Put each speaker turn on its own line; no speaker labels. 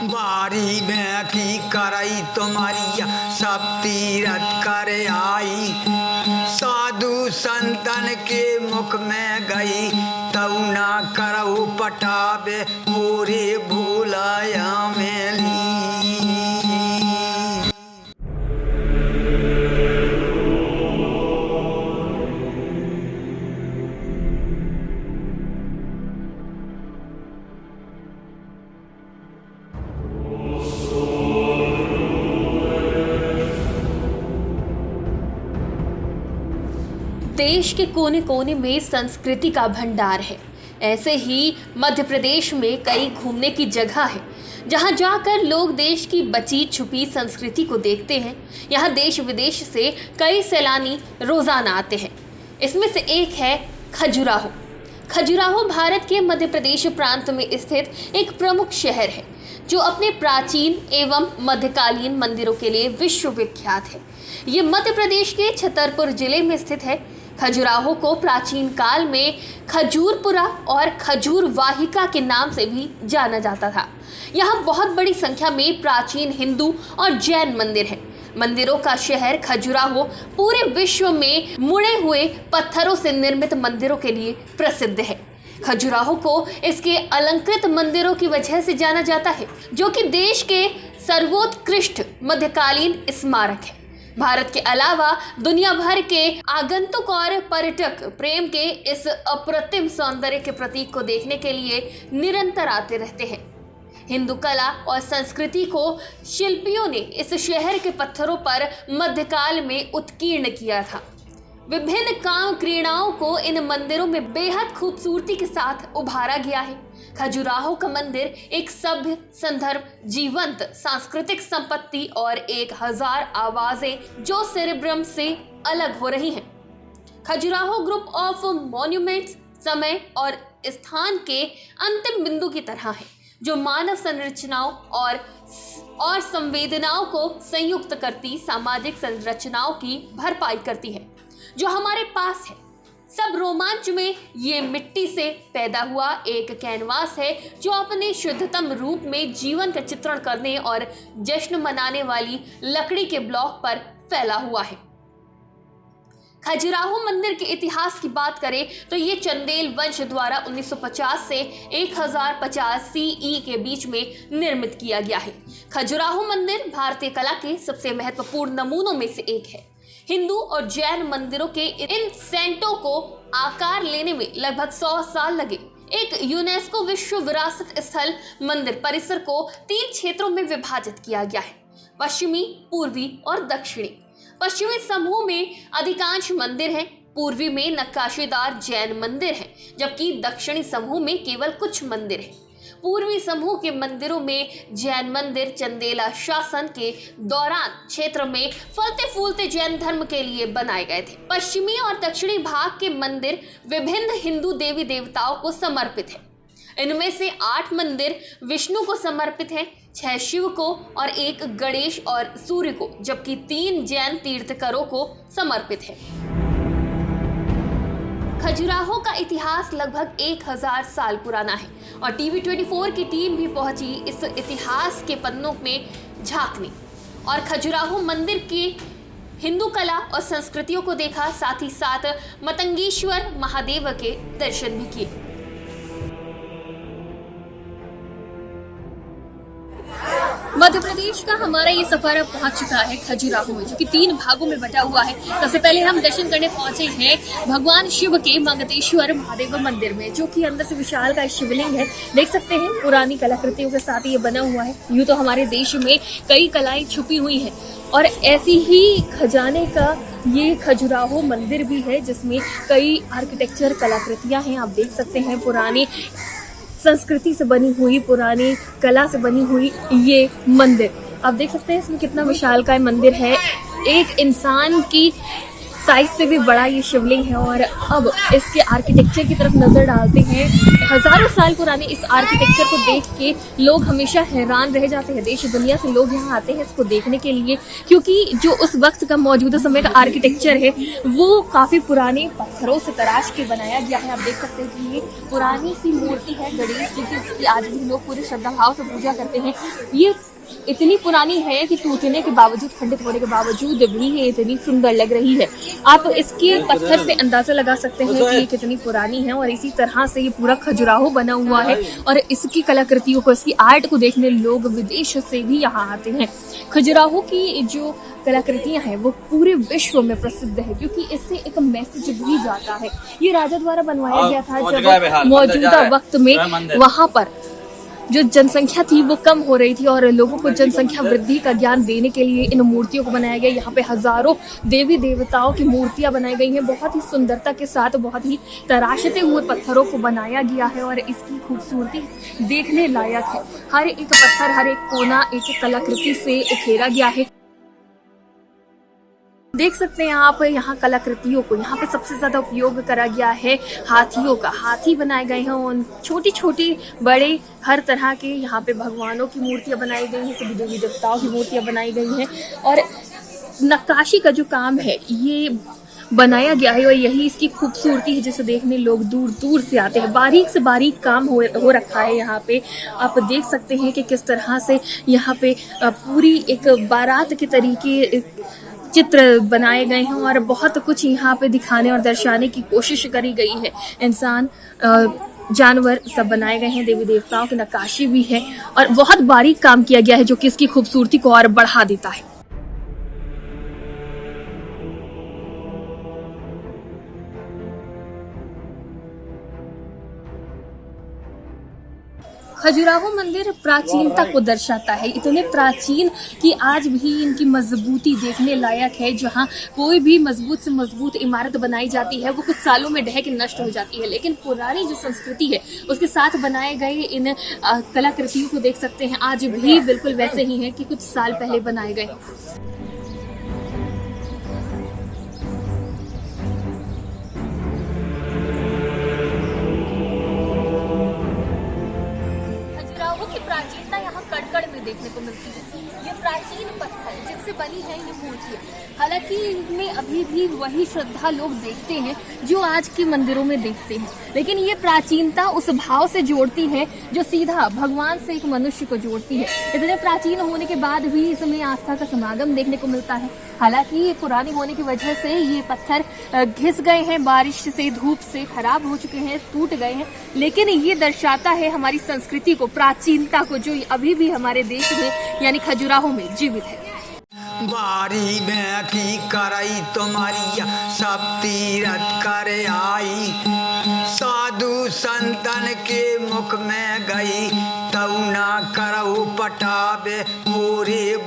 बारी में की करई तुम्हारी सब तीरथ कर आई, साधु संतन के मुख में गई तऊ ना करऊ पटावे पूरे भूलाया में ली।
देश के कोने कोने में संस्कृति का भंडार है। ऐसे ही मध्य प्रदेश में कई घूमने की जगह है जहां जाकर लोग देश की बची छुपी संस्कृति को देखते हैं। यहां देश विदेश से कई सैलानी रोजाना आते हैं। इसमें से एक है खजुराहो। खजुराहो भारत के मध्य प्रदेश प्रांत में स्थित एक प्रमुख शहर है जो अपने प्राचीन एवं मध्यकालीन मंदिरों के लिए विश्वविख्यात है। ये मध्य प्रदेश के छतरपुर जिले में स्थित है। खजुराहो को प्राचीन काल में खजूरपुरा और खजूर वाहिका के नाम से भी जाना जाता था। यहाँ बहुत बड़ी संख्या में प्राचीन हिंदू और जैन मंदिर हैं। मंदिरों का शहर खजुराहो पूरे विश्व में मुड़े हुए पत्थरों से निर्मित मंदिरों के लिए प्रसिद्ध है। खजुराहो को इसके अलंकृत मंदिरों की वजह से जाना जाता है, जो कि देश के सर्वोत्कृष्ट मध्यकालीन स्मारक है। भारत के अलावा दुनिया भर के आगंतुक और पर्यटक प्रेम के इस अप्रतिम सौंदर्य के प्रतीक को देखने के लिए निरंतर आते रहते हैं। हिंदू कला और संस्कृति को शिल्पियों ने इस शहर के पत्थरों पर मध्यकाल में उत्कीर्ण किया था। विभिन्न काम क्रीड़ाओं को इन मंदिरों में बेहद खूबसूरती के साथ उभारा गया है। खजुराहो का मंदिर एक सभ्य, संदर्भ, जीवंत सांस्कृतिक संपत्ति और 1000 आवाजें जो सेरेब्रम से अलग हो रही हैं। खजुराहो ग्रुप ऑफ मॉन्यूमेंट्स समय और स्थान के अंतिम बिंदु की तरह है, जो मानव संरचनाओं और संवेदनाओं को संयुक्त करती सामाजिक संरचनाओं की भरपाई करती है जो हमारे पास है। सब रोमांच में ये मिट्टी से पैदा हुआ एक कैनवास है जो अपने शुद्धतम रूप में जीवन का चित्रण करने और जश्न मनाने वाली लकड़ी के ब्लॉक पर फैला हुआ है। खजुराहो मंदिर के इतिहास की बात करें तो ये चंदेल वंश द्वारा 1950 से 1050 सीई के बीच में निर्मित किया गया है। खजुराहो मंदिर भारतीय कला के सबसे महत्वपूर्ण नमूनों में से एक है। हिंदू और जैन मंदिरों के इन सेंटों को आकार लेने में लगभग 100 साल लगे। एक यूनेस्को विश्व विरासत स्थल मंदिर परिसर को 3 क्षेत्रों में विभाजित किया गया है, पश्चिमी, पूर्वी और दक्षिणी। पश्चिमी समूह में अधिकांश मंदिर हैं, पूर्वी में नक्काशीदार जैन मंदिर हैं, जबकि दक्षिणी समूह में केवल कुछ मंदिर हैं। पूर्वी समूह के मंदिरों में जैन मंदिर चंदेला शासन के दौरान क्षेत्र में फलते फूलते जैन धर्म के लिए बनाए गए थे। पश्चिमी और दक्षिणी भाग के मंदिर विभिन्न हिंदू देवी देवताओं को समर्पित है। इनमें से 8 मंदिर विष्णु को समर्पित हैं, 6 शिव को और 1 गणेश और सूर्य को, जबकि 3 जैन तीर्थंकरों को समर्पित है। खजुराहो का इतिहास लगभग 1000 साल पुराना है और टीवी 24 की टीम भी पहुंची इस इतिहास के पन्नों में झांकने और खजुराहो मंदिर की हिंदू कला और संस्कृतियों को देखा, साथ ही साथ मतंगेश्वर महादेव के दर्शन भी किए। मध्य प्रदेश का हमारा ये सफर अब पहुंच चुका है खजुराहो में, जो कि 3 भागों में बटा हुआ है। सबसे पहले हम दर्शन करने पहुंचे हैं भगवान शिव के मंगतेश्वर महादेव मंदिर में, जो कि अंदर से विशाल का शिवलिंग है। देख सकते हैं पुरानी कलाकृतियों के साथ ये बना हुआ है। यूं तो हमारे देश में कई कलाएं छुपी हुई हैं और ऐसी ही खजाने का ये खजुराहो मंदिर भी है, जिसमें कई आर्किटेक्चर कलाकृतियां हैं। आप देख सकते हैं पुरानी संस्कृति से बनी हुई, पुरानी कला से बनी हुई ये मंदिर। आप देख सकते हैं इसमें कितना विशाल का मंदिर है। एक इंसान की साइज से भी बड़ा ये शिवलिंग है और अब इसके आर्किटेक्चर की तरफ नजर डालते हैं। हजारों साल पुराने इस आर्किटेक्चर को देख के लोग हमेशा हैरान रह जाते हैं। देश दुनिया से लोग यहाँ आते हैं इसको देखने के लिए, क्योंकि जो उस वक्त का मौजूदा समय का आर्किटेक्चर है वो काफी पुराने पत्थरों से तराश के बनाया गया है। आप देख सकते हैं कि ये पुरानी सी मूर्ति है गणेश जी की, इसकी आज भी लोग पूरे श्रद्धा भाव से पूजा करते हैं। ये इतनी पुरानी है कि टूटने के बावजूद, खंडित होने के बावजूद भी ये इतनी सुंदर लग रही है। आप इसके पत्थर से अंदाजा लगा सकते हैं कि ये कितनी पुरानी है। और इसी तरह से ये पूरा खजुराहो बना हुआ है और इसकी कलाकृतियों को, इसकी आर्ट को देखने लोग विदेश से भी यहाँ आते हैं। खजुराहो की जो कलाकृतियां हैं वो पूरे विश्व में प्रसिद्ध है, क्योंकि इससे एक मैसेज भी जाता है। ये राजा द्वारा बनवाया गया था जब मौजूदा वक्त में वहां पर जो जनसंख्या थी वो कम हो रही थी और लोगों को जनसंख्या वृद्धि का ज्ञान देने के लिए इन मूर्तियों को बनाया गया। यहाँ पे हजारों देवी देवताओं की मूर्तियां बनाई गई हैं, बहुत ही सुंदरता के साथ, बहुत ही तराशते हुए पत्थरों को बनाया गया है और इसकी खूबसूरती देखने लायक है। हर एक पत्थर, हर एक कोना एक कलाकृति से उकेरा गया है। देख सकते हैं आप यहाँ कलाकृतियों को, यहाँ पे सबसे ज्यादा उपयोग करा गया है हाथियों का। हाथी बनाए गए हैं और छोटी छोटी बड़े हर तरह के यहाँ पे भगवानों की मूर्तियां बनाई गई हैं, सभी देवी देवताओं की मूर्तियां बनाई गई हैं। और नक्काशी का जो काम है ये बनाया गया है और यही इसकी खूबसूरती है, जिसे देखने लोग दूर दूर से आते हैं। बारीक से बारीक काम हो रखा है यहाँ पे। आप देख सकते हैं कि किस तरह से यहाँ पे पूरी एक बारात के तरीके चित्र बनाए गए हैं और बहुत कुछ यहाँ पे दिखाने और दर्शाने की कोशिश करी गई है। इंसान, जानवर सब बनाए गए हैं, देवी देवताओं की नक्काशी भी है और बहुत बारीक काम किया गया है, जो कि इसकी खूबसूरती को और बढ़ा देता है। खजुराहो मंदिर प्राचीनता को दर्शाता है, इतने प्राचीन कि आज भी इनकी मजबूती देखने लायक है। जहां कोई भी मजबूत से मजबूत इमारत बनाई जाती है वो कुछ सालों में ढह के नष्ट हो जाती है, लेकिन पुरानी जो संस्कृति है उसके साथ बनाए गए इन कलाकृतियों को देख सकते हैं, आज भी बिल्कुल वैसे ही है कि कुछ साल पहले बनाए गए। प्राचीनता यहाँ कड़कड़ में देखने को मिलती है। ये प्राचीन पत्थर जिनसे बनी है ये मूर्तियाँ, हालांकि इनमें अभी भी वही श्रद्धा लोग देखते हैं जो आज के मंदिरों में देखते हैं, लेकिन ये प्राचीनता उस भाव से जोड़ती है जो सीधा भगवान से एक मनुष्य को जोड़ती है। इतने प्राचीन होने के बाद भी इसमें आस्था का समागम देखने को मिलता है। हालांकि ये पुरानी होने की वजह से ये पत्थर घिस गए हैं, बारिश से, धूप से खराब हो चुके हैं, टूट गए हैं, लेकिन ये दर्शाता है हमारी संस्कृति को, प्राचीनता को, जो अभी भी हमारे देश में यानी खजुराहो में जीवित है।
बारी में की करई तुम्हारी सब तीरथ कर आई, साधु संतन के मुख में गई तऊ ना करऊ पटाबे मोरे